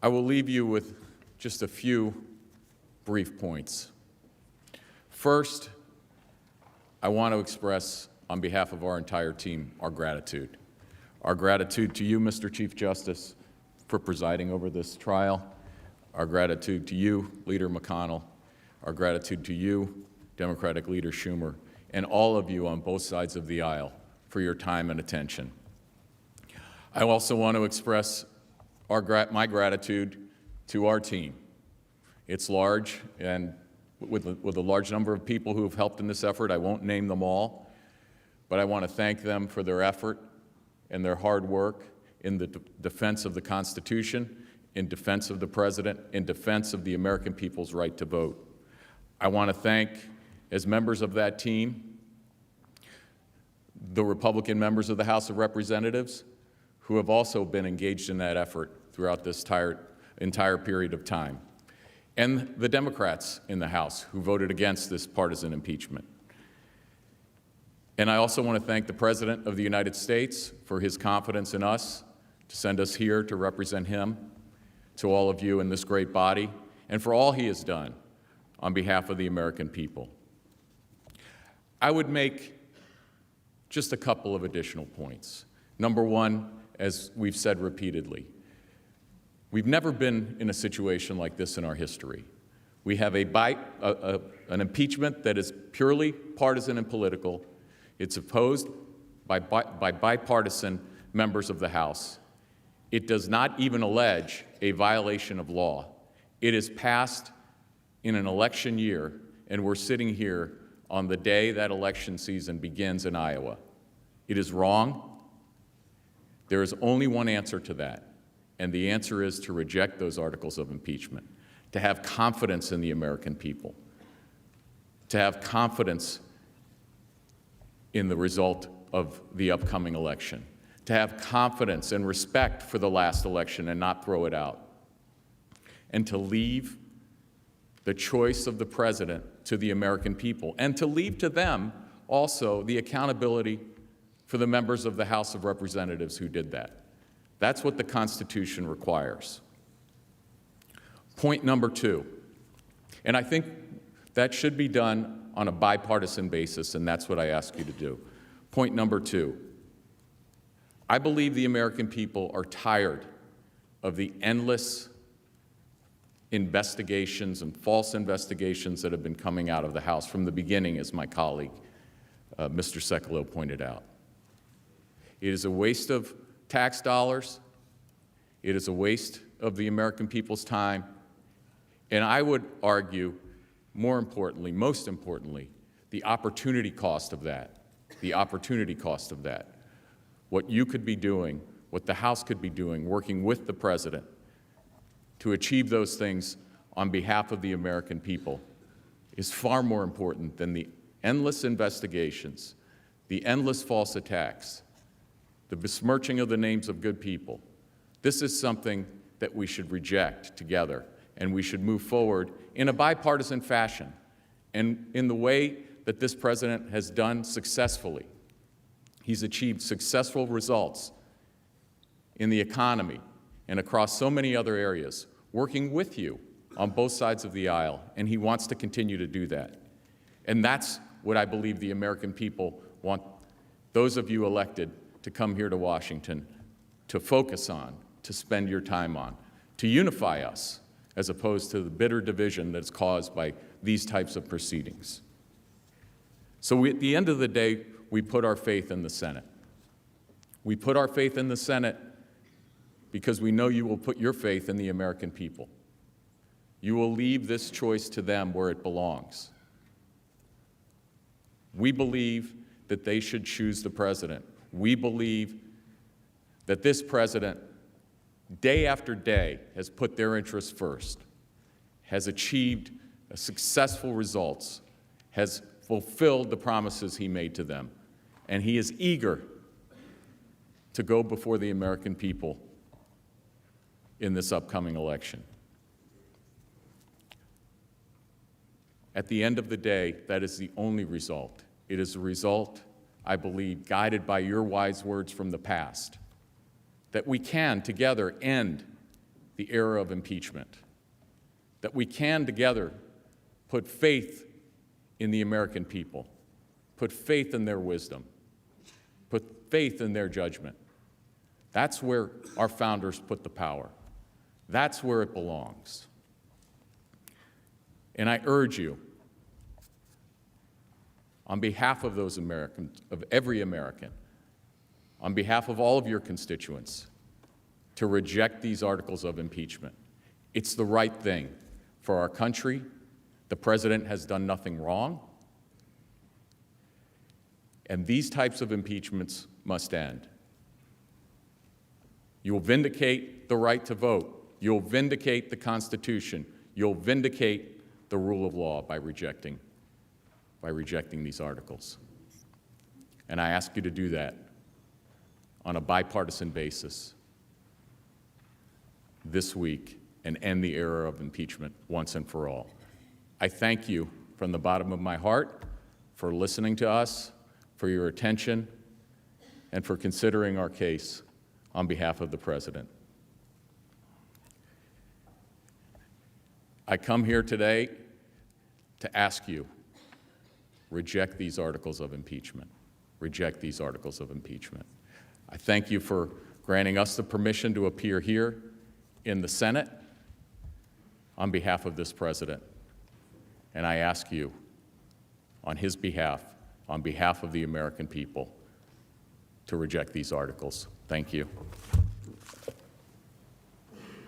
I will leave you with just a few brief points. First, I want to express, on behalf of our entire team, our gratitude. Our gratitude to you, Mr. Chief Justice, for presiding over this trial. Our gratitude to you, Leader McConnell. Our gratitude to you, Democratic Leader Schumer, and all of you on both sides of the aisle for your time and attention. I also want to express my gratitude to our team. It's large, and with a large number of people who have helped in this effort. I won't name them all, but I want to thank them for their effort and their hard work in the defense of the Constitution, in defense of the President, in defense of the American people's right to vote. I want to thank, as members of that team, the Republican members of the House of Representatives who have also been engaged in that effort throughout this entire period of time, and the Democrats in the House who voted against this partisan impeachment. And I also want to thank the President of the United States for his confidence in us to send us here to represent him, to all of you in this great body, and for all he has done on behalf of the American people. I would make just a couple of additional points. Number one, as we've said repeatedly, we've never been in a situation like this in our history. We have an impeachment that is purely partisan and political. It's opposed by bipartisan members of the House. It does not even allege a violation of law. It is passed in an election year, and we're sitting here on the day that election season begins in Iowa. It is wrong. There is only one answer to that, and the answer is to reject those articles of impeachment, to have confidence in the American people, to have confidence in the result of the upcoming election, to have confidence and respect for the last election and not throw it out, and to leave the choice of the President to the American people, and to leave to them also the accountability for the members of the House of Representatives who did that. That's what the Constitution requires. Point number two, and I think that should be done on a bipartisan basis, and that's what I ask you to do. Point number two, I believe the American people are tired of the endless investigations and false investigations that have been coming out of the House from the beginning, as my colleague, Mr. Cipollone, pointed out. It is a waste of tax dollars. It is a waste of the American people's time. And I would argue, more importantly, most importantly, the opportunity cost of that. The opportunity cost of that. What you could be doing, what the House could be doing, working with the President to achieve those things on behalf of the American people is far more important than the endless investigations, the endless false attacks, the besmirching of the names of good people. This is something that we should reject together, and we should move forward in a bipartisan fashion, and in the way that this President has done successfully. He's achieved successful results in the economy and across so many other areas, working with you on both sides of the aisle, and he wants to continue to do that. And that's what I believe the American people want those of you elected to come here to Washington to focus on, to spend your time on, to unify us, as opposed to the bitter division that's caused by these types of proceedings. So at the end of the day, we put our faith in the Senate. We put our faith in the Senate because we know you will put your faith in the American people. You will leave this choice to them where it belongs. We believe that they should choose the President. We believe that this President, day after day, has put their interests first, has achieved successful results, has fulfilled the promises he made to them, and he is eager to go before the American people in this upcoming election. At the end of the day, that is the only result. It is a result, I believe, guided by your wise words from the past, that we can together end the era of impeachment, that we can together put faith in the American people, put faith in their wisdom, put faith in their judgment. That's where our founders put the power. That's where it belongs. And I urge you, on behalf of those Americans, of every American, on behalf of all of your constituents, to reject these articles of impeachment. It's the right thing for our country. The president has done nothing wrong. And these types of impeachments must end. You'll vindicate the right to vote. You'll vindicate the Constitution. You'll vindicate the rule of law by rejecting these articles. And I ask you to do that on a bipartisan basis this week and end the era of impeachment once and for all. I thank you from the bottom of my heart for listening to us, for your attention, and for considering our case on behalf of the President. I come here today to ask you, reject these articles of impeachment. Reject these articles of impeachment. I thank you for granting us the permission to appear here in the Senate on behalf of this president. And I ask you, on his behalf, on behalf of the American people, to reject these articles. Thank you.